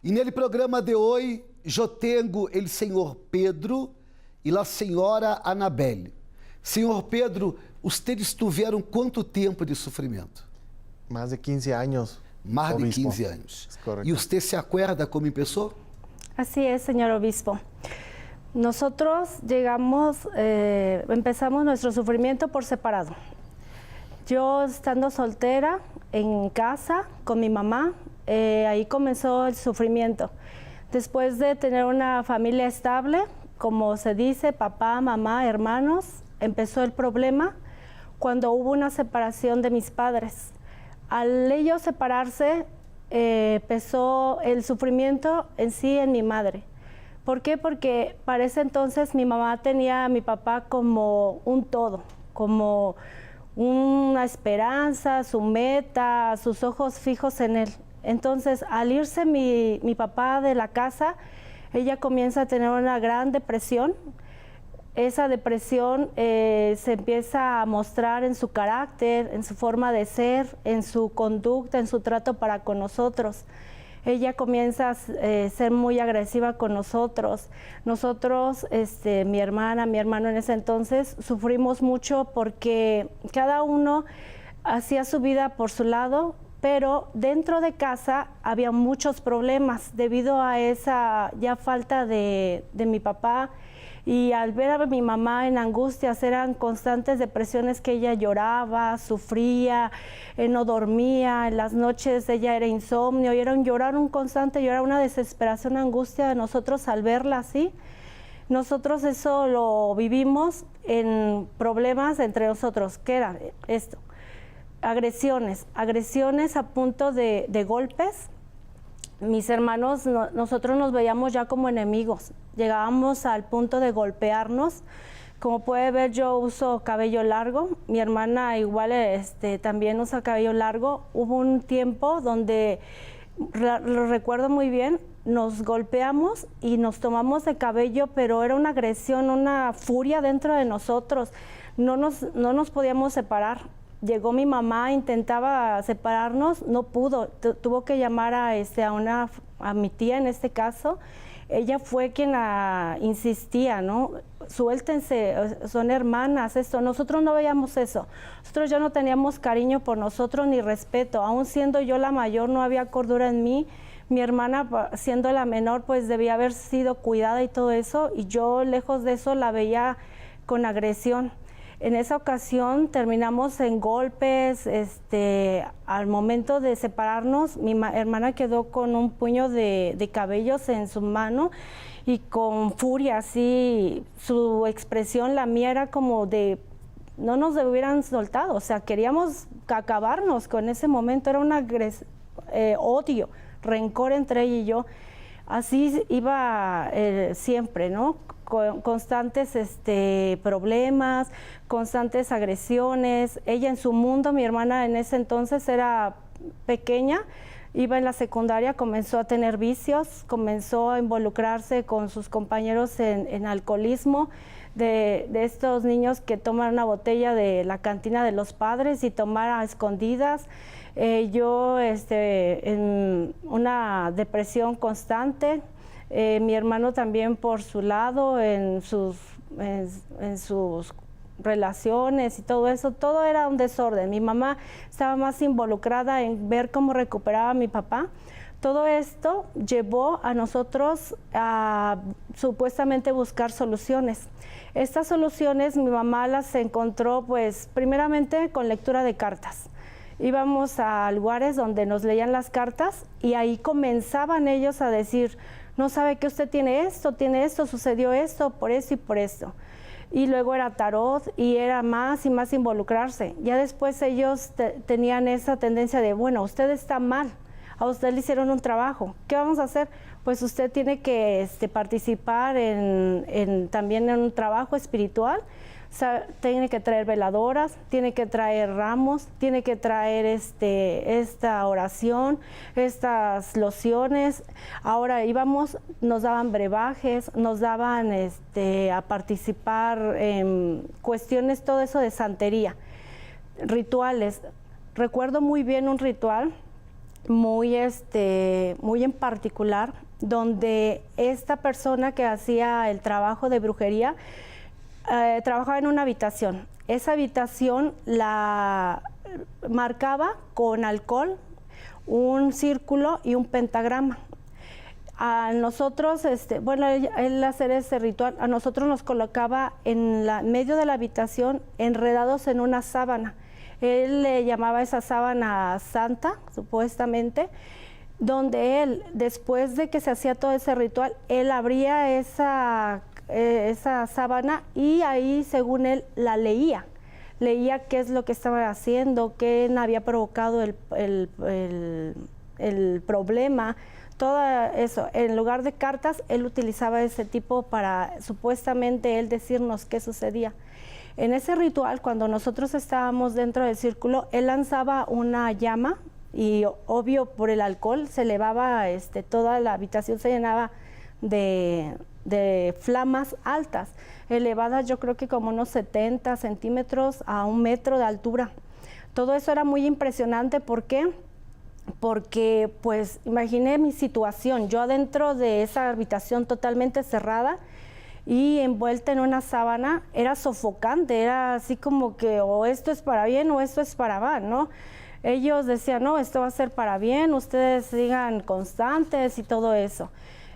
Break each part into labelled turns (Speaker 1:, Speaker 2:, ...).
Speaker 1: E nele programa de hoje, eu tenho o senhor Pedro e a senhora Anabelle. Senhor Pedro, ustedes tiveram quanto tempo de sofrimento?
Speaker 2: Más de 15 años.
Speaker 1: Mais de
Speaker 2: obispo.
Speaker 1: 15 anos.
Speaker 2: Correcto.
Speaker 1: E você se acuerda como empezó?
Speaker 3: Así es, señor obispo. Nosotros empezamos nuestro sufrimiento por separado. Yo estando soltera en casa con mi mamá, ahí comenzó el sufrimiento. Después de tener una familia estable, como se dice, papá, mamá, hermanos, empezó el problema cuando hubo una separación de mis padres. Al ellos separarse, empezó el sufrimiento en sí en mi madre. ¿Por qué? Porque para ese entonces mi mamá tenía a mi papá como un todo, como una esperanza, su meta, sus ojos fijos en él. Entonces, al irse mi papá de la casa, ella comienza a tener una gran depresión. Esa depresión se empieza a mostrar en su carácter, en su forma de ser, en su conducta, en su trato para con nosotros. Ella comienza a ser muy agresiva con nosotros. Nosotros, mi hermana, mi hermano en ese entonces, sufrimos mucho porque cada uno hacía su vida por su lado, pero dentro de casa había muchos problemas debido a esa ya falta de mi papá. Y al ver a mi mamá en angustias, eran constantes depresiones que ella lloraba, sufría, no dormía, en las noches ella era insomnio, y era un llorar, un constante llorar, una desesperación, una angustia de nosotros al verla así. Nosotros eso lo vivimos en problemas entre nosotros. ¿Qué era esto? Agresiones a punto de golpes. Mis hermanos, nosotros nos veíamos ya como enemigos, llegábamos al punto de golpearnos. Como puede ver, yo uso cabello largo, mi hermana igual también usa cabello largo. Hubo un tiempo donde, lo recuerdo muy bien, nos golpeamos y nos tomamos de cabello, pero era una agresión, una furia dentro de nosotros, no nos podíamos separar. Llegó mi mamá, intentaba separarnos, no pudo, tuvo que llamar a mi tía en este caso. Ella fue quien insistía, ¿no? Suéltense, son hermanas, esto. Nosotros no veíamos eso. Nosotros ya no teníamos cariño por nosotros ni respeto. Aún siendo yo la mayor, no había cordura en mí. Mi hermana, siendo la menor, pues debía haber sido cuidada y todo eso. Y yo, lejos de eso, la veía con agresión. En esa ocasión terminamos en golpes. Al momento de separarnos, mi hermana quedó con un puño de cabellos en su mano y con furia, así, su expresión, la mía era como de no nos hubieran soltado, o sea, queríamos acabarnos con ese momento, era un odio, rencor entre ella y yo. Así iba siempre, ¿no? Constantes problemas, constantes agresiones. Ella en su mundo, mi hermana en ese entonces era pequeña, iba en la secundaria, comenzó a tener vicios, comenzó a involucrarse con sus compañeros en alcoholismo, de estos niños que toman una botella de la cantina de los padres y tomar a escondidas. Yo en una depresión constante. Mi hermano también por su lado, en sus relaciones y todo eso, todo era un desorden. Mi mamá estaba más involucrada en ver cómo recuperaba a mi papá. Todo esto llevó a nosotros a supuestamente buscar soluciones. Estas soluciones mi mamá las encontró pues primeramente con lectura de cartas. Íbamos a lugares donde nos leían las cartas y ahí comenzaban ellos a decir: no sabe que usted tiene esto, sucedió esto, por eso y por esto. Y luego era tarot y era más y más involucrarse. Ya después ellos tenían esa tendencia de, bueno, usted está mal, a usted le hicieron un trabajo, ¿qué vamos a hacer? Pues usted tiene que participar también en un trabajo espiritual. O sea, tiene que traer veladoras, tiene que traer ramos, tiene que traer esta oración, estas lociones. Ahora íbamos, nos daban brebajes, nos daban a participar en cuestiones, todo eso de santería, rituales. Recuerdo muy bien un ritual muy en particular, donde esta persona que hacía el trabajo de brujería trabajaba en una habitación. Esa habitación la marcaba con alcohol un círculo y un pentagrama. A nosotros, él hacer ese ritual, a nosotros nos colocaba en medio de la habitación enredados en una sábana. Él le llamaba esa sábana santa, supuestamente, donde él, después de que se hacía todo ese ritual, él abría esa sábana y ahí, según él, la leía. Leía qué es lo que estaba haciendo, qué había provocado el problema, todo eso. En lugar de cartas, él utilizaba ese tipo para, supuestamente, él decirnos qué sucedía. En ese ritual, cuando nosotros estábamos dentro del círculo, él lanzaba una llama y, obvio, por el alcohol se elevaba, toda la habitación se llenaba de flamas altas, elevadas yo creo que como unos 70 centímetros a 1 metro de altura. Todo eso era muy impresionante. ¿Por qué? Porque, pues, imaginé mi situación, yo adentro de esa habitación totalmente cerrada y envuelta en una sábana, era sofocante, era así como que o esto es para bien o esto es para mal, ¿no? Ellos decían, no, esto va a ser para bien, ustedes sigan constantes y todo eso.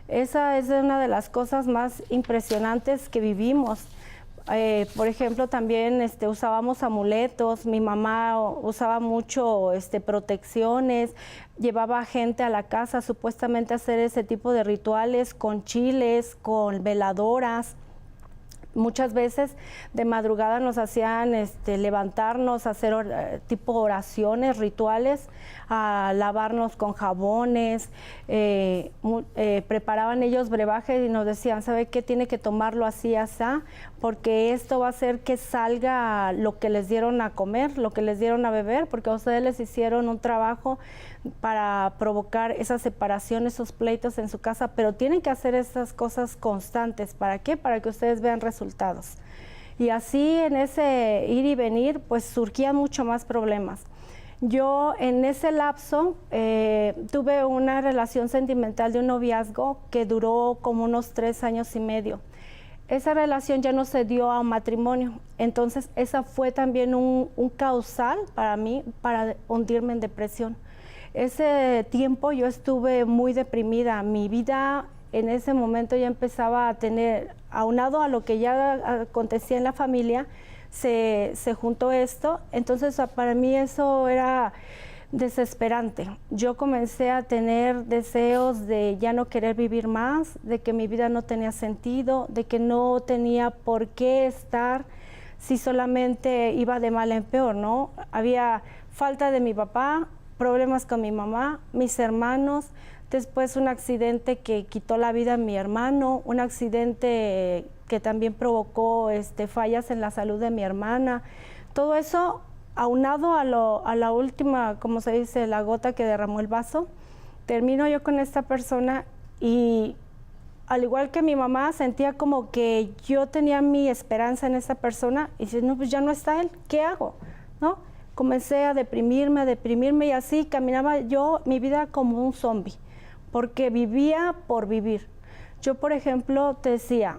Speaker 3: Esa es una de las cosas más impresionantes que vivimos. Por ejemplo, también usábamos amuletos, mi mamá usaba mucho protecciones, llevaba gente a la casa supuestamente a hacer ese tipo de rituales con chiles, con veladoras. Muchas veces de madrugada nos hacían levantarnos, hacer tipo oraciones, rituales, a lavarnos con jabones, preparaban ellos brebajes y nos decían, ¿sabe qué? Tiene que tomarlo así, así, porque esto va a hacer que salga lo que les dieron a comer, lo que les dieron a beber, porque a ustedes les hicieron un trabajo para provocar esa separación, esos pleitos en su casa, pero tienen que hacer esas cosas constantes. ¿Para qué? Para que ustedes vean resultados. Y así en ese ir y venir, pues surgían mucho más problemas. Yo en ese lapso tuve una relación sentimental de un noviazgo que duró como unos 3 años y medio. Esa relación ya no se dio a un matrimonio, entonces esa fue también un causal para mí, para hundirme en depresión. Ese tiempo yo estuve muy deprimida, mi vida en ese momento ya empezaba a tener, aunado a lo que ya acontecía en la familia, se juntó esto, entonces para mí eso era desesperante. Yo comencé a tener deseos de ya no querer vivir más, de que mi vida no tenía sentido, de que no tenía por qué estar si solamente iba de mal en peor, ¿no? Había falta de mi papá, problemas con mi mamá, mis hermanos, después un accidente que quitó la vida a mi hermano, un accidente que también provocó fallas en la salud de mi hermana. Todo eso aunado a la última, como se dice, la gota que derramó el vaso. Termino yo con esta persona y al igual que mi mamá sentía como que yo tenía mi esperanza en esa persona y dije, no, pues ya no está él, ¿qué hago? ¿No? Comencé a deprimirme y así caminaba yo mi vida como un zombie, porque vivía por vivir. Yo, por ejemplo, te decía,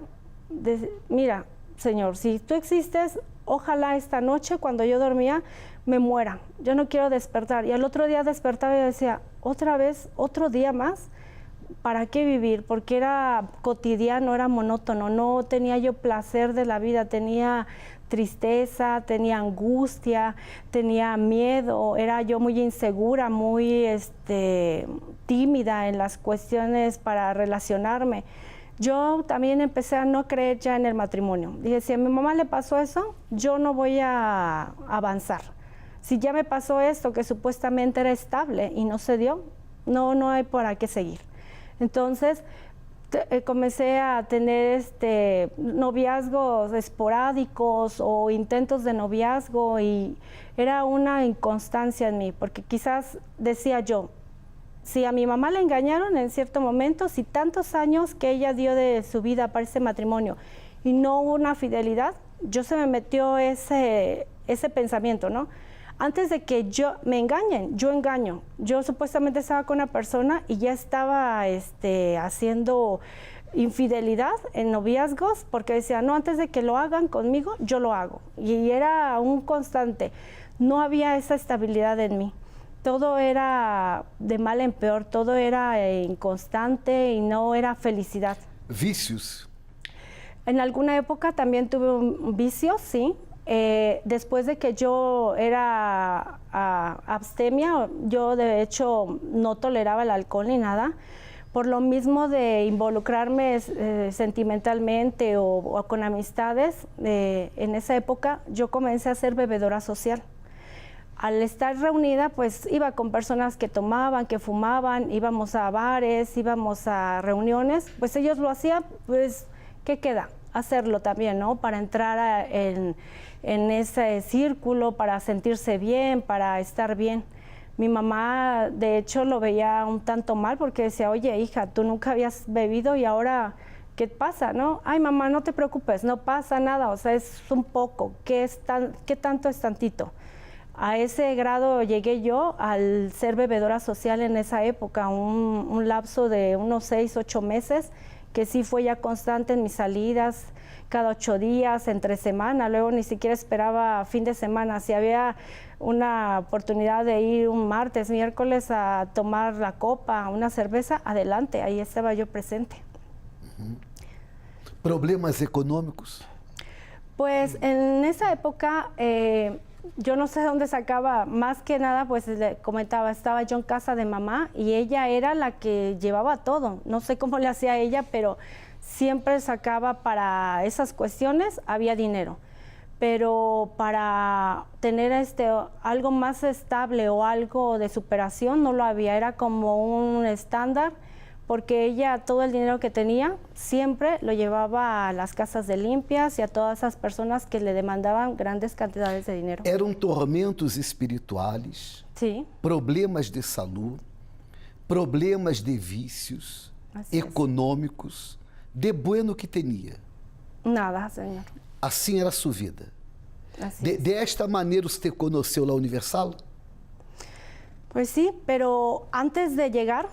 Speaker 3: mira, Señor, si tú existes, ojalá esta noche cuando yo dormía me muera, yo no quiero despertar. Y al otro día despertaba y decía, otra vez, otro día más, ¿para qué vivir? Porque era cotidiano, era monótono, no tenía yo placer de la vida, tenía tristeza, tenía angustia, tenía miedo, era yo muy insegura, muy tímida en las cuestiones para relacionarme. Yo también empecé a no creer ya en el matrimonio. Dije, si a mi mamá le pasó eso, yo no voy a avanzar. Si ya me pasó esto, que supuestamente era estable y no se dio, no hay por qué seguir. Entonces, comencé a tener noviazgos esporádicos o intentos de noviazgo y era una inconstancia en mí, porque quizás decía yo, si a mi mamá le engañaron en cierto momento, si tantos años que ella dio de su vida para ese matrimonio y no hubo una fidelidad, yo se me metió ese pensamiento, ¿no? antes de que yo me engañen, yo engaño. Yo supuestamente estaba con una persona y ya estaba haciendo infidelidad en noviazgos, porque decía, no, antes de que lo hagan conmigo, yo lo hago. Y era un constante. No había esa estabilidad en mí. Todo era de mal en peor, todo era inconstante y no era felicidad.
Speaker 1: Vícios?
Speaker 3: En alguna época también tuve un vicio, sí. Después de que yo era abstemia, yo de hecho no toleraba el alcohol ni nada, por lo mismo de involucrarme sentimentalmente o con amistades. En esa época yo comencé a ser bebedora social. Al estar reunida, pues iba con personas que tomaban, que fumaban, íbamos a bares, íbamos a reuniones, pues ellos lo hacían, pues ¿qué queda? Hacerlo también, ¿no? Para entrar en ese círculo, para sentirse bien, para estar bien. Mi mamá, de hecho, lo veía un tanto mal porque decía, oye, hija, tú nunca habías bebido y ahora, ¿qué pasa, no? Ay, mamá, no te preocupes, no pasa nada, o sea, es un poco, ¿qué tanto es tantito? A ese grado llegué yo al ser bebedora social en esa época, un lapso de unos 6, 8 meses, que sí fue ya constante en mis salidas, cada 8 días, entre semana. Luego ni siquiera esperaba fin de semana. Si había una oportunidad de ir un martes, miércoles a tomar la copa, una cerveza, adelante, ahí estaba yo presente.
Speaker 1: Problemas económicos?
Speaker 3: Pues en esa época yo no sé de dónde sacaba, más que nada, pues le comentaba, estaba yo en casa de mamá y ella era la que llevaba todo. No sé cómo le hacía ella, pero siempre sacaba para esas cuestiones, había dinero. Pero para tener algo más estable o algo de superación no lo había, era como un estándar, porque ella todo el dinero que tenía siempre lo llevaba a las casas de limpias y a todas esas personas que le demandaban grandes cantidades de dinero.
Speaker 1: Eram tormentos espirituais,
Speaker 3: Sí.
Speaker 1: Problemas de salud, problemas de vícios,
Speaker 3: Así es.
Speaker 1: econômicos, de bueno que tinha.
Speaker 3: Nada, señor.
Speaker 1: Assim era a sua vida.
Speaker 3: Así es.
Speaker 1: Desta maneira você conheceu la Universal?
Speaker 3: Pues sí, pero antes de llegar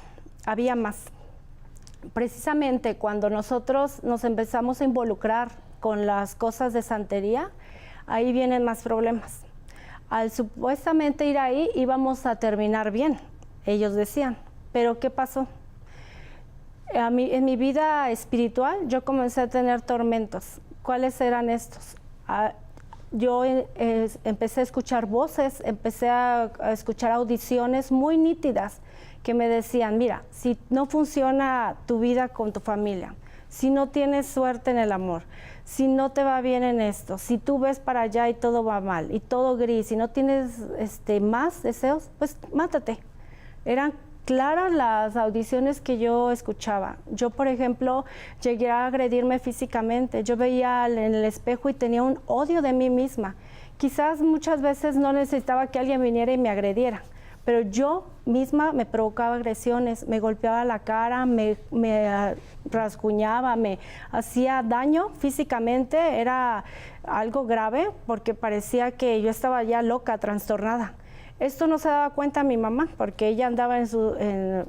Speaker 3: había más. Precisamente cuando nosotros nos empezamos a involucrar con las cosas de santería, ahí vienen más problemas. Al supuestamente ir ahí íbamos a terminar bien, ellos decían, pero ¿qué pasó? En mi vida espiritual yo comencé a tener tormentos. ¿Cuáles eran estos? Yo empecé a escuchar voces, empecé a escuchar audiciones muy nítidas que me decían, mira, si no funciona tu vida con tu familia, si no tienes suerte en el amor, si no te va bien en esto, si tú ves para allá y todo va mal, y todo gris, y no tienes más deseos, pues mátate. Eran claras las audiciones que yo escuchaba. Yo, por ejemplo, llegué a agredirme físicamente. Yo veía en el espejo y tenía un odio de mí misma. Quizás muchas veces no necesitaba que alguien viniera y me agrediera, pero yo misma me provocaba agresiones, me golpeaba la cara, me rasguñaba, me hacía daño físicamente. Era algo grave porque parecía que yo estaba ya loca, trastornada. Esto no se daba cuenta mi mamá porque ella andaba en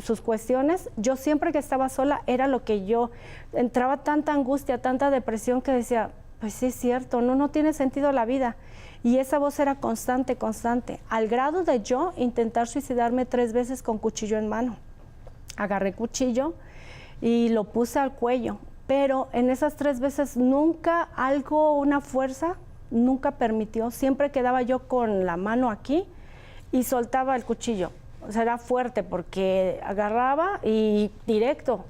Speaker 3: sus cuestiones. Yo siempre que estaba sola era lo que yo, entraba tanta angustia, tanta depresión que decía, pues sí es cierto, no tiene sentido la vida. Y esa voz era constante, constante, al grado de yo intentar suicidarme 3 veces con cuchillo en mano. Agarré cuchillo y lo puse al cuello, pero en esas 3 veces nunca una fuerza, nunca permitió. Siempre quedaba yo con la mano aquí y soltaba el cuchillo. O sea, era fuerte porque agarraba y directo.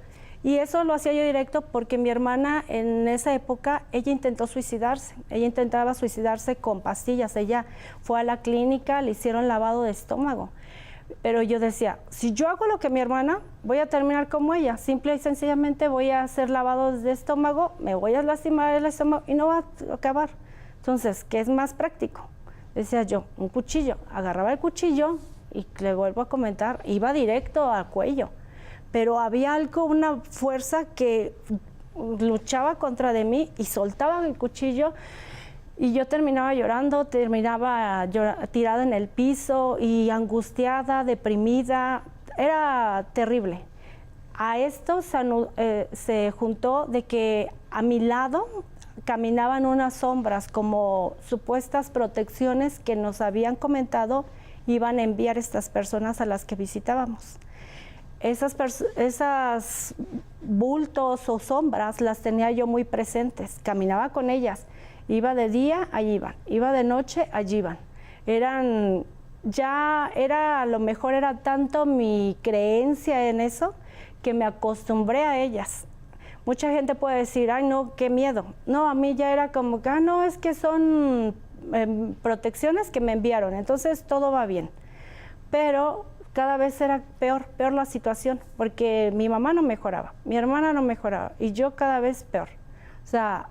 Speaker 3: Y eso lo hacía yo directo porque mi hermana en esa época, ella intentó suicidarse. Ella intentaba suicidarse con pastillas. Ella fue a la clínica, le hicieron lavado de estómago. Pero yo decía, si yo hago lo que mi hermana, voy a terminar como ella. Simple y sencillamente voy a hacer lavados de estómago, me voy a lastimar el estómago y no va a acabar. Entonces, ¿qué es más práctico? Decía yo, un cuchillo. Agarraba el cuchillo y le vuelvo a comentar, iba directo al cuello. Pero había algo, una fuerza que luchaba contra de mí y soltaba el cuchillo Y yo terminaba llorando, tirada en el piso y angustiada, deprimida. Era terrible. A esto se juntó de que a mi lado caminaban unas sombras como supuestas protecciones que nos habían comentado iban a enviar estas personas a las que visitábamos. Esas bultos o sombras las tenía yo muy presentes, caminaba con ellas, iba de día, allí iban, iba de noche, allí iban. A lo mejor era tanto mi creencia en eso que me acostumbré a ellas. Mucha gente puede decir, ay no, qué miedo. No, a mí ya era como que, no, es que son protecciones que me enviaron, entonces todo va bien. Pero cada vez era peor la situación, porque mi mamá no mejoraba, mi hermana no mejoraba, y yo cada vez peor. O sea,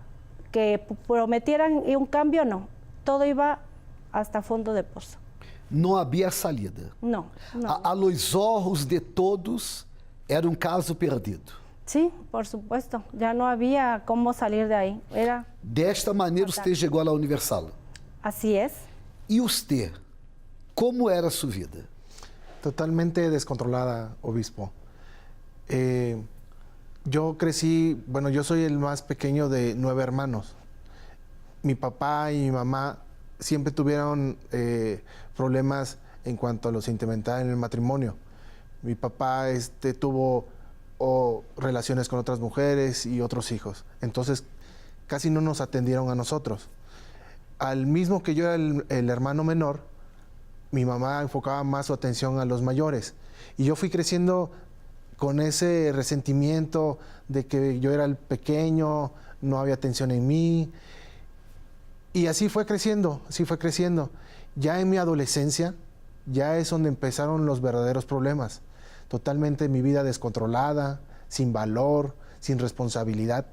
Speaker 3: que prometieran un cambio, no. Todo iba hasta fondo de pozo.
Speaker 1: Não havia salida.
Speaker 3: No.
Speaker 1: A los ojos de todos, era um caso perdido.
Speaker 3: Sí, por supuesto. Ya no había cómo salir de ahí.
Speaker 1: Desta maneira, você chegou à Universal.
Speaker 3: Así es.
Speaker 1: E você, como era a sua vida?
Speaker 2: Totalmente descontrolada, obispo. Yo crecí, bueno, yo soy el más pequeño de 9 hermanos. Mi papá y mi mamá siempre tuvieron problemas en cuanto a lo sentimental en el matrimonio. Mi papá tuvo relaciones con otras mujeres y otros hijos. Entonces, casi no nos atendieron a nosotros. Al mismo que yo era el hermano menor, mi mamá enfocaba más su atención a los mayores. Y yo fui creciendo con ese resentimiento de que yo era el pequeño, no había atención en mí. Y así fue creciendo, así fue creciendo. Ya en mi adolescencia, ya es donde empezaron los verdaderos problemas. Totalmente mi vida descontrolada, sin valor, sin responsabilidad.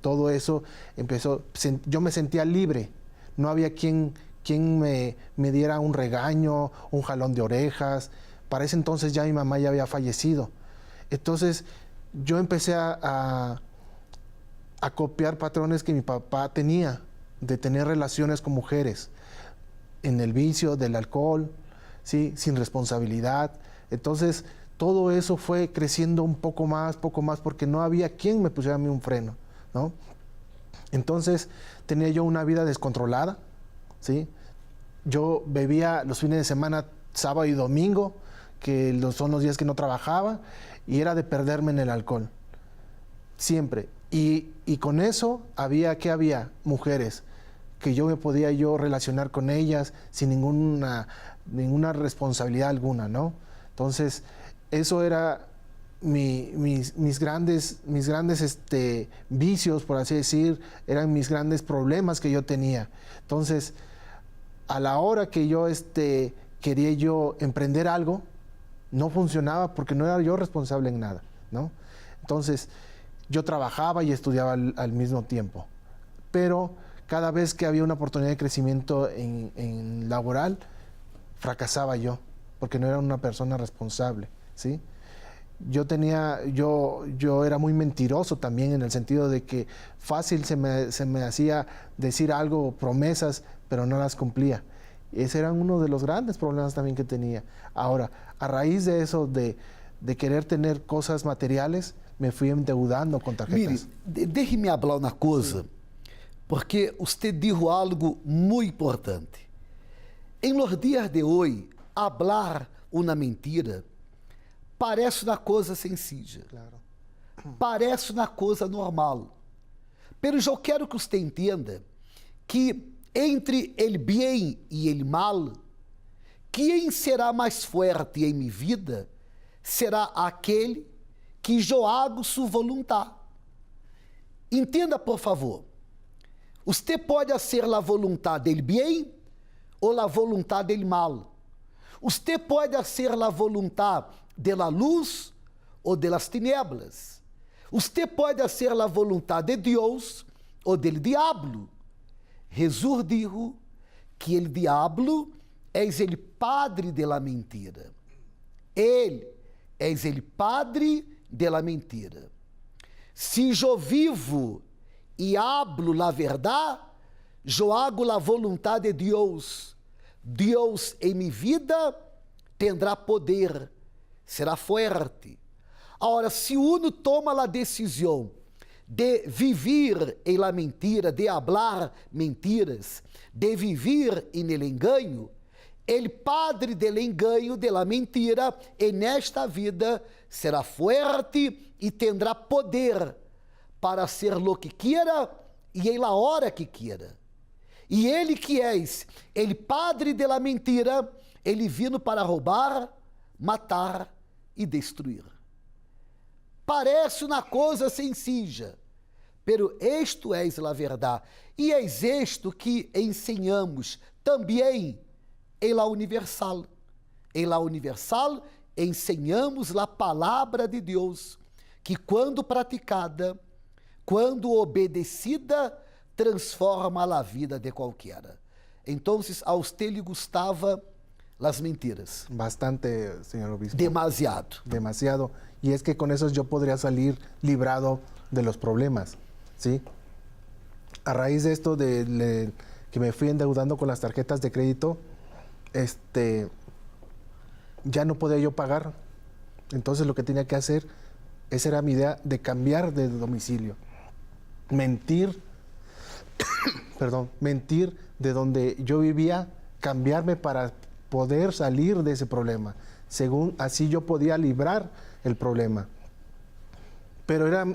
Speaker 2: Todo eso empezó, yo me sentía libre. No había quien me diera un regaño, un jalón de orejas. Para ese entonces ya mi mamá ya había fallecido. Entonces yo empecé a copiar patrones que mi papá tenía, de tener relaciones con mujeres, en el vicio del alcohol, ¿sí? Sin responsabilidad. Entonces todo eso fue creciendo un poco más, porque no había quien me pusiera a mí un freno, ¿no? Entonces tenía yo una vida descontrolada, ¿sí? Yo bebía los fines de semana, sábado y domingo, que son los días que no trabajaba, y era de perderme en el alcohol, siempre. Y con eso había mujeres que yo me podía relacionar con ellas sin ninguna responsabilidad alguna, ¿no? Entonces, eso era mis grandes vicios, por así decir, eran mis grandes problemas que yo tenía. Entonces, a la hora que yo quería yo emprender algo, no funcionaba porque no era yo responsable en nada, ¿no? Entonces, yo trabajaba y estudiaba al mismo tiempo, pero cada vez que había una oportunidad de crecimiento en laboral, fracasaba yo, porque no era una persona responsable, ¿sí? Yo era muy mentiroso también, en el sentido de que fácil se me hacía decir algo, promesas, pero no las cumplía. Ese era uno de los grandes problemas también que tenía. Ahora, a raíz de eso, de querer tener cosas materiales, me fui endeudando con tarjetas.
Speaker 1: Mire, déjeme hablar uma coisa, porque usted dijo algo muy importante. En los días de hoy, hablar una mentira parece uma coisa sencilla.
Speaker 2: Claro.
Speaker 1: Parece uma coisa normal. Pero eu quero que você entenda que entre el bien e el mal, quem será mais forte em minha vida será aquele que eu hago sua vontade. Entenda, por favor. Você pode ser a vontade del bien ou a vontade del mal. Você pode ser a vontade de la luz ou de las tinieblas. Você pode ser a vontade de Deus ou del diablo. Jesus dijo que el diablo es el padre de la mentira. Ele es el padre de la mentira. Si yo vivo e hablo la verdade, eu hago a vontade de Deus, Deus em minha vida tendrá poder, será forte. Agora, se uno toma a decisão de viver em la mentira, de hablar mentiras, de viver em el engaño, el padre del engaño, de la mentira, en esta vida será fuerte e tendrá poder para hacer lo que quiera e em la hora que quiera. E ele que és, ele padre de la mentira, ele vino para roubar, matar e destruir. Parece uma coisa sencilla, pero esto es la verdade. E es esto que ensinamos também em la Universal. Em la Universal ensinamos a palavra de Deus, que quando praticada, quando obedecida, transforma a vida de qualquer. Então, a usted lhe gustava las mentiras.
Speaker 2: Bastante, señor obispo.
Speaker 1: Demasiado.
Speaker 2: Demasiado. Y es que con eso yo podría salir librado de los problemas, ¿sí? A raíz de esto, que me fui endeudando con las tarjetas de crédito, ya no podía yo pagar. Entonces lo que tenía que hacer, esa era mi idea, de cambiar de domicilio. Mentir, mentir de donde yo vivía, cambiarme para poder salir de ese problema. Según así yo podía librar el problema. Pero era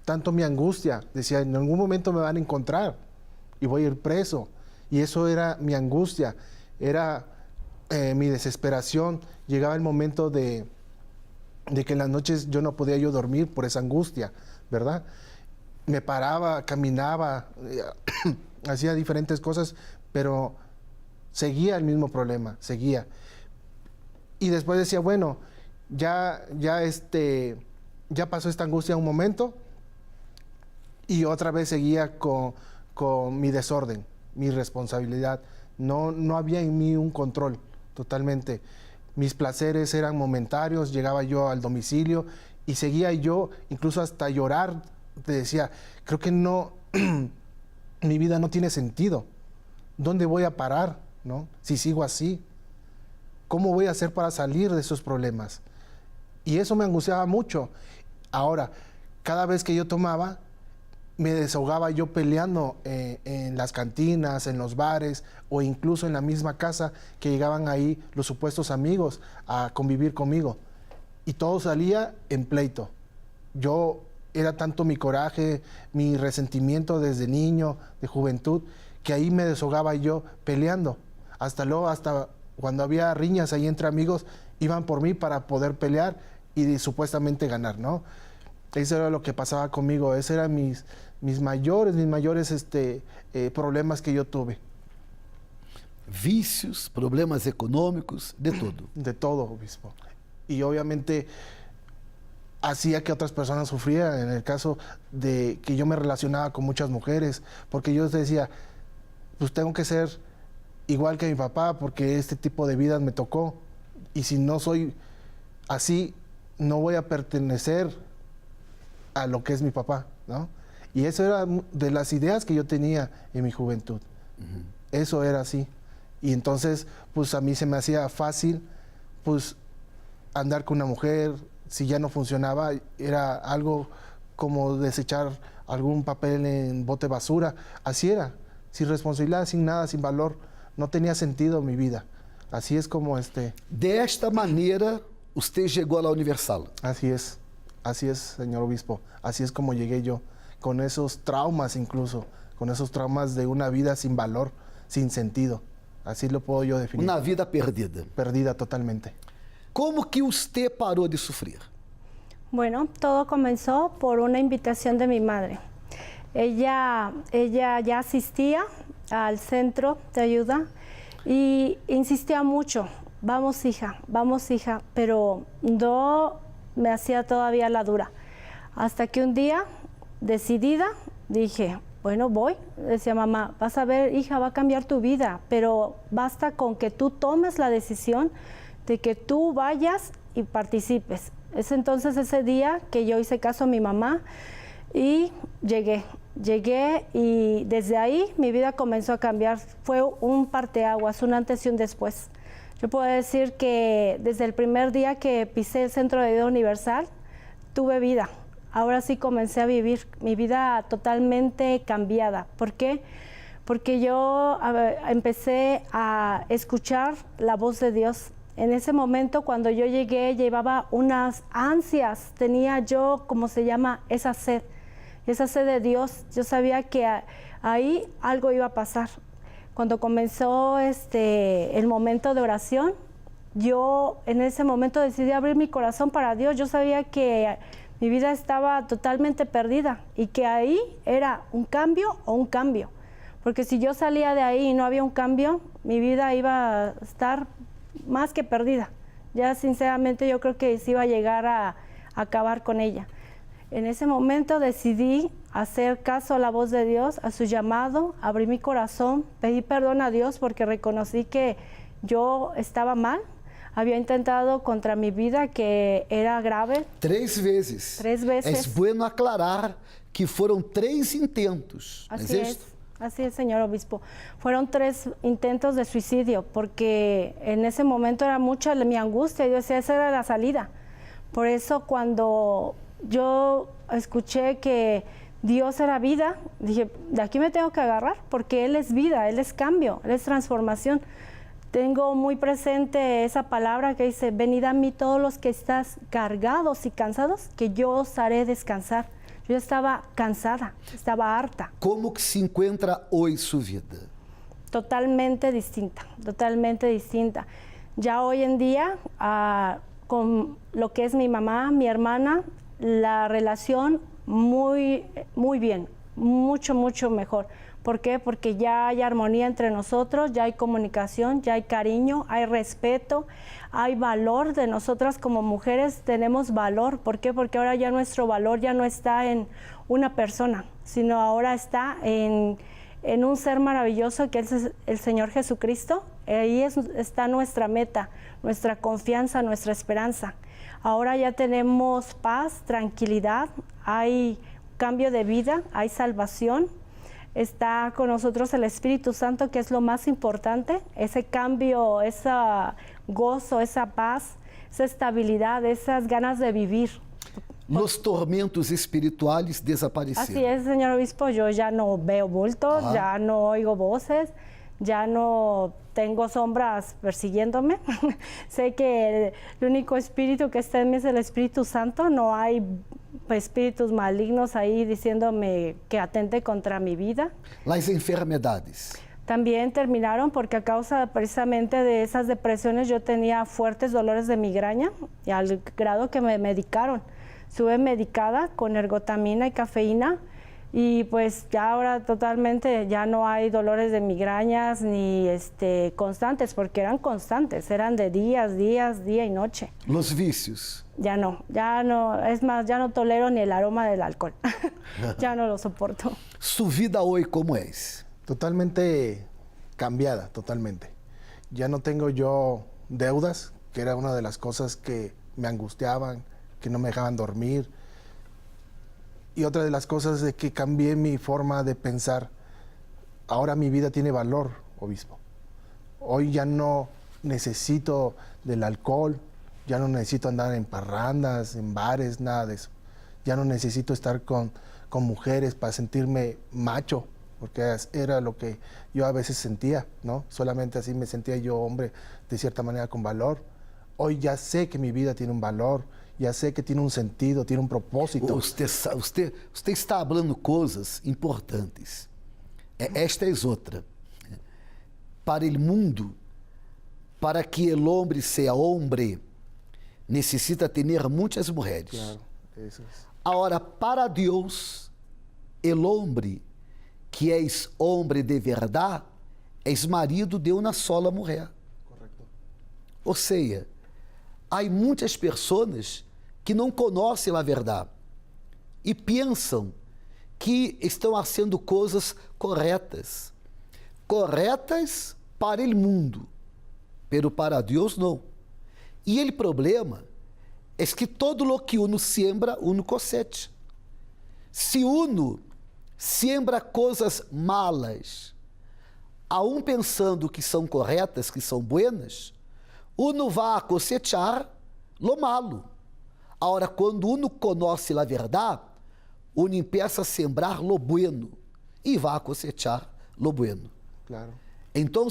Speaker 2: tanto mi angustia, decía, en algún momento me van a encontrar y voy a ir preso. Y eso era mi angustia, era mi desesperación. Llegaba el momento de que en las noches yo no podía yo dormir por esa angustia, ¿verdad? Me paraba, caminaba, hacía diferentes cosas, pero seguía el mismo problema, seguía. Y después decía, bueno, ya pasó esta angustia un momento, y otra vez seguía con mi desorden, mi responsabilidad. No había en mí un control totalmente. Mis placeres eran momentarios, llegaba yo al domicilio y seguía yo, incluso hasta llorar, te decía, creo que no, mi vida no tiene sentido. ¿Dónde voy a parar, no? Si sigo así, ¿cómo voy a hacer para salir de esos problemas? Y eso me angustiaba mucho. Ahora, cada vez que yo tomaba, me desahogaba yo peleando en las cantinas, en los bares o incluso en la misma casa, que llegaban ahí los supuestos amigos a convivir conmigo. Y todo salía en pleito. Yo era tanto mi coraje, mi resentimiento desde niño, de juventud, que ahí me desahogaba yo peleando. Hasta cuando había riñas ahí entre amigos, iban por mí para poder pelear y supuestamente ganar, ¿no? Eso era lo que pasaba conmigo, esos eran mis mayores problemas que yo tuve.
Speaker 1: Vícios, problemas econômicos, de todo.
Speaker 2: De todo, obispo. Y obviamente hacía que otras personas sufrieran, en el caso de que yo me relacionaba con muchas mujeres, porque yo decía, pues tengo que ser igual que mi papá, porque este tipo de vida me tocó, y si no soy así, no voy a pertenecer a lo que es mi papá, ¿no? Y eso era de las ideas que yo tenía en mi juventud. Eso era así. Y entonces, pues a mí se me hacía fácil, pues, andar con una mujer. Si ya no funcionaba, era algo como desechar algún papel en bote de basura. Así era, sin responsabilidad, sin nada, sin valor. No tenía sentido mi vida. Así es como
Speaker 1: De esta manera, usted llegó a la Universal.
Speaker 2: Así es, señor obispo. Así es como llegué yo, con esos traumas incluso, con esos traumas de una vida sin valor, sin sentido. Así lo puedo yo definir.
Speaker 1: Una vida perdida.
Speaker 2: Perdida totalmente.
Speaker 1: Como que usted paró de sufrir?
Speaker 3: Bueno, todo comenzó por una invitación de mi madre. Ella ya asistía al centro de ayuda y insistía mucho, vamos hija, pero no me hacía todavía la dura. Hasta que un día, decidida, dije, bueno, voy. Decía mamá, vas a ver, hija, va a cambiar tu vida, pero basta con que tú tomes la decisión de que tú vayas y participes. Es entonces ese día que yo hice caso a mi mamá y llegué. Llegué y desde ahí mi vida comenzó a cambiar. Fue un parteaguas, un antes y un después. Yo puedo decir que desde el primer día que pisé el Centro de Vida Universal, tuve vida. Ahora sí comencé a vivir mi vida totalmente cambiada. ¿Por qué? Porque yo empecé a escuchar la voz de Dios. En ese momento, cuando yo llegué, llevaba unas ansias. Tenía yo, como se llama, esa sed de Dios. Yo sabía que ahí algo iba a pasar. Cuando comenzó el momento de oración, yo en ese momento decidí abrir mi corazón para Dios. Yo sabía que mi vida estaba totalmente perdida y que ahí era un cambio o un cambio. Porque si yo salía de ahí y no había un cambio, mi vida iba a estar más que perdida. Ya sinceramente yo creo que se iba a llegar a acabar con ella. En ese momento decidí hacer caso a la voz de Dios, a su llamado, abrí mi corazón, pedí perdón a Dios porque reconocí que yo estaba mal, había intentado contra mi vida que era grave.
Speaker 1: 3 veces.
Speaker 3: 3 veces.
Speaker 1: Es bueno aclarar que fueron 3 intentos.
Speaker 3: Así es, señor obispo. Fueron 3 intentos de suicidio porque en ese momento era mucha mi angustia y yo decía, esa era la salida. Por eso cuando yo escuché que Dios era vida, dije, de aquí me tengo que agarrar porque Él es vida, Él es cambio, Él es transformación. Tengo muy presente esa palabra que dice, venid a mí todos los que estás cargados y cansados, que yo os haré descansar. Yo estaba cansada, estaba harta.
Speaker 1: ¿Cómo que se encuentra hoy su vida?
Speaker 3: Totalmente distinta, totalmente distinta. Ya hoy en día, con lo que es mi mamá, mi hermana, la relación muy bien, mucho mejor. ¿Por qué? Porque ya hay armonía entre nosotros, ya hay comunicación, ya hay cariño, hay respeto, hay valor de nosotras como mujeres, tenemos valor. ¿Por qué? Porque ahora ya nuestro valor ya no está en una persona, sino ahora está en un ser maravilloso que es el Señor Jesucristo. Ahí está nuestra meta, nuestra confianza, nuestra esperanza. Ahora ya tenemos paz, tranquilidad, hay cambio de vida, hay salvación. Está con nosotros el Espíritu Santo, que es lo más importante, ese cambio, ese gozo, esa paz, esa estabilidad, esas ganas de vivir.
Speaker 1: Los tormentos espirituales desapareceram.
Speaker 3: Así es, señor obispo, yo ya no veo bultos, ya no oigo voces, ya no tengo sombras persiguiéndome. Sé que el único espíritu que está en mí es el Espíritu Santo, no hay espíritus malignos ahí diciéndome que atente contra mi vida.
Speaker 1: Las enfermedades.
Speaker 3: También terminaron porque a causa precisamente de esas depresiones yo tenía fuertes dolores de migraña y al grado que me medicaron. Estuve medicada con ergotamina y cafeína y pues ya ahora totalmente ya no hay dolores de migrañas ni constantes, porque eran constantes, eran de día y noche.
Speaker 1: Los vicios.
Speaker 3: Ya no, es más, ya no tolero ni el aroma del alcohol, ya no lo soporto.
Speaker 1: Su vida hoy, ¿cómo es?
Speaker 2: Totalmente cambiada, totalmente. Ya no tengo yo deudas, que era una de las cosas que me angustiaban, que no me dejaban dormir. Y otra de las cosas es que cambié mi forma de pensar. Ahora mi vida tiene valor, obispo. Hoy ya no necesito del alcohol, ya no necesito andar en parrandas, en bares, nada de eso. Ya no necesito estar con mujeres para sentirme macho, porque era lo que yo a veces sentía, ¿no? Solamente así me sentía yo hombre de cierta manera con valor. Hoy ya sé que mi vida tiene un valor, ya sé que tiene un sentido, tiene un propósito.
Speaker 1: Usted está hablando coisas importantes. Esta es outra. Para el mundo, para que el hombre sea hombre, necesita tener muitas mulheres.
Speaker 2: Claro, eso es.
Speaker 1: Ahora, para Deus, el hombre que es hombre de verdade, es marido de uma sola mulher.
Speaker 2: Correcto.
Speaker 1: Ou seja, há muitas pessoas que não conhecem a verdade e pensam que estão fazendo coisas corretas. Corretas para o mundo, pero para Deus não. E o problema é que todo lo que uno siembra, uno cosecha. Se uno siembra coisas malas, aún pensando que são corretas, que são buenas, uno vai a cosechar lo malo. Agora, quando uno conhece a verdade, uno empieza a sembrar lo bueno e vai a cosechar lo bueno.
Speaker 2: Claro.
Speaker 1: Então,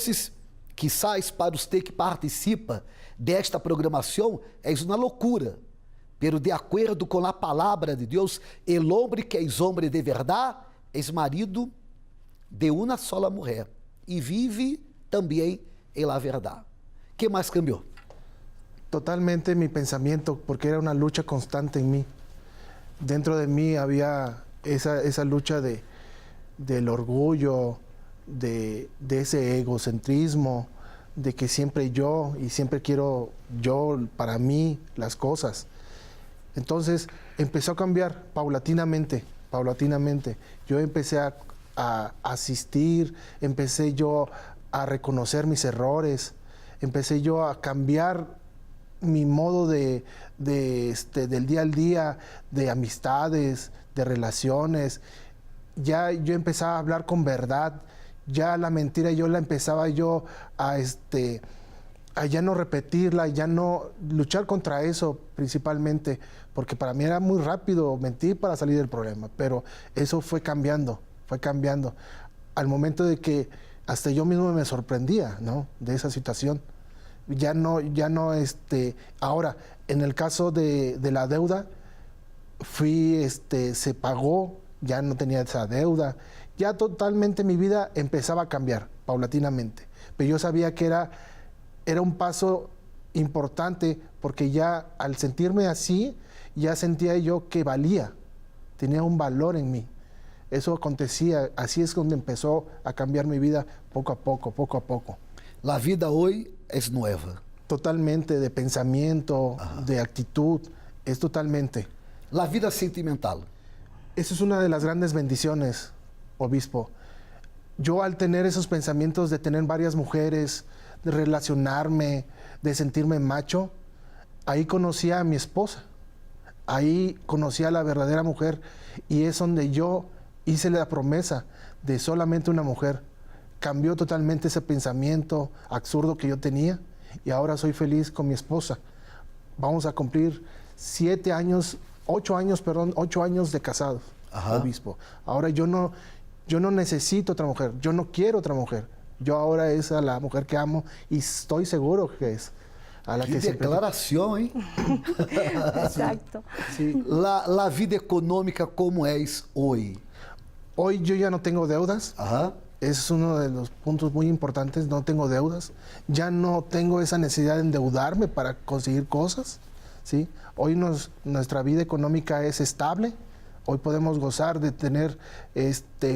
Speaker 1: quizás para você que participa desta programação, é uma loucura. Pero de acordo com a palavra de Deus, el hombre que é homem de verdade, é marido de uma sola mulher e vive também em la verdade. Que mais cambiou?
Speaker 2: Totalmente mi pensamiento, porque era una lucha constante en mí. Dentro de mí había esa lucha del orgullo, de ese egocentrismo, de que siempre yo y siempre quiero yo para mí las cosas. Entonces empezó a cambiar paulatinamente. Yo empecé a asistir, empecé yo a reconocer mis errores, empecé yo a cambiar mi modo del día al día, de amistades, de relaciones. Ya yo empezaba a hablar con verdad, ya la mentira yo la empezaba yo a ya no repetirla, ya no luchar contra eso principalmente, porque para mí era muy rápido mentir para salir del problema, pero eso fue cambiando, al momento de que hasta yo mismo me sorprendía, ¿no?, de esa situación. Ya no, ahora, en el caso de la deuda, se pagó, ya no tenía esa deuda, ya totalmente mi vida empezaba a cambiar paulatinamente, pero yo sabía que era un paso importante, porque ya al sentirme así, ya sentía yo que valía, tenía un valor en mí. Eso acontecía, así es donde empezó a cambiar mi vida poco a poco.
Speaker 1: La vida hoy es nueva.
Speaker 2: Totalmente, de pensamiento, de actitud, es totalmente.
Speaker 1: La vida sentimental.
Speaker 2: Esa es una de las grandes bendiciones, obispo. Yo al tener esos pensamientos de tener varias mujeres, de relacionarme, de sentirme macho, ahí conocí a mi esposa, ahí conocí a la verdadera mujer, y es donde yo hice la promesa de solamente una mujer. Cambió totalmente ese pensamiento absurdo que yo tenía, y ahora soy feliz con mi esposa. Vamos a cumplir 8 años de casados, obispo. Ahora yo no necesito otra mujer, yo no quiero otra mujer. Yo ahora es a la mujer que amo y estoy seguro que es a la que siempre...
Speaker 1: declaração, hein?
Speaker 3: Exacto.
Speaker 2: Sí.
Speaker 1: La vida econômica como es hoy.
Speaker 2: Hoy yo ya no tengo deudas.
Speaker 1: Ajá.
Speaker 2: Ese es uno de los puntos muy importantes, no tengo deudas. Ya no tengo esa necesidad de endeudarme para conseguir cosas, ¿sí? Hoy nuestra vida económica es estable. Hoy podemos gozar de tener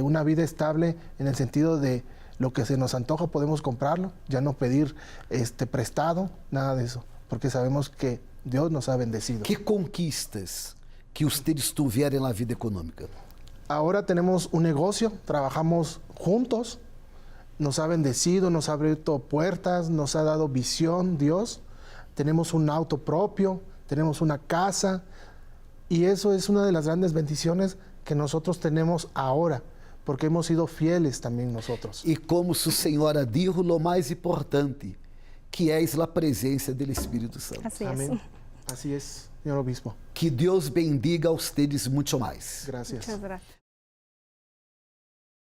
Speaker 2: una vida estable en el sentido de lo que se nos antoja podemos comprarlo, ya no pedir prestado, nada de eso, porque sabemos que Dios nos ha bendecido.
Speaker 1: Que conquistas que ustedes tuvieron en la vida económica?
Speaker 2: Ahora tenemos un negocio, trabajamos juntos, nos ha bendecido, nos ha abierto puertas, nos ha dado visión Dios, tenemos un auto propio, tenemos una casa, y eso es una de las grandes bendiciones que nosotros tenemos ahora, porque hemos sido fieles también nosotros.
Speaker 1: E como su señora dijo, lo más importante, que es la presencia del Espíritu Santo.
Speaker 3: Así
Speaker 2: Amén.
Speaker 3: es.
Speaker 2: Así es, señor obispo.
Speaker 1: Que Deus bendiga a ustedes muito mais.
Speaker 2: Gracias.
Speaker 3: Muchas gracias.